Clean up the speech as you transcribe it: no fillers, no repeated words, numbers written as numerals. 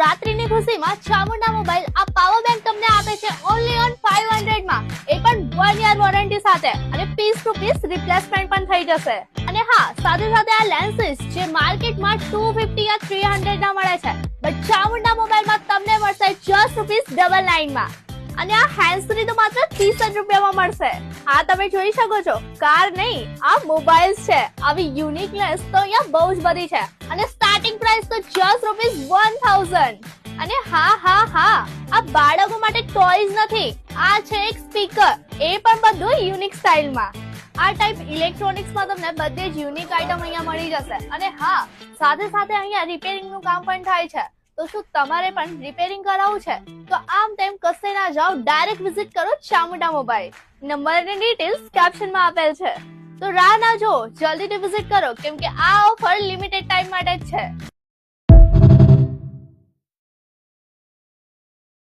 નવરાત્રીની ખુશીમાં Chamunda mobile આ power bank તમને આપે છે ઓનલી ઓન 500 માં, એ પણ 1 યર વોરંટી સાથે, અને પીસ ટુ પીસ રિપ્લેસમેન્ટ પણ થઈ જશે. અને હા, સાથે સાથે આ લેન્સીસ જે માર્કેટમાં 250 યા 300 ના મળે છે, બટ ચામુંડા મોબાઈલમાં તમને મળશે જસ્ટ ₹999 માં. અને આ હેન્ડ્સફ્રી તો માત્ર 30 રૂપિયામાં મળશે. આ તમે જોઈ શકો છો, કાર નહીં, આ મોબાઈલ્સ છે. આવી યુનિકનેસ તો અહીંયા બહુ જ બધી છે, અને સ્ટાર્ટિંગ પ્રાઇસ તો જસ્ટ ₹1000. અને હા, આ બાળકો માટે ટોયઝ નથી, આ છે એક સ્પીકર, એ પણ બધું યુનિક સ્ટાઇલમાં. આ ટાઈપ ઇલેક્ટ્રોનિક્સમાં તમને બધે જ યુનિક આઇટમ અહીંયા મળી જશે. અને હા, સાથે સાથે અહીંયા રિપેરિંગનું કામ પણ થાય છે. તો શું તમારે પણ રિપેરિંગ કરાવવું છે તો આમ તેમ કશે ના જાઓ, ડાયરેક્ટ વિઝિટ કરો ચામુંડા મોબાઈલ. નંબર અને ડિટેલ્સ કેપ્શનમાં આપેલ છે. તો રાહ ના જો, જલ્દીથી વિઝિટ કરો, કેમ કે આ ઓફર લિમિટેડ ટાઈમ માટે જ છે.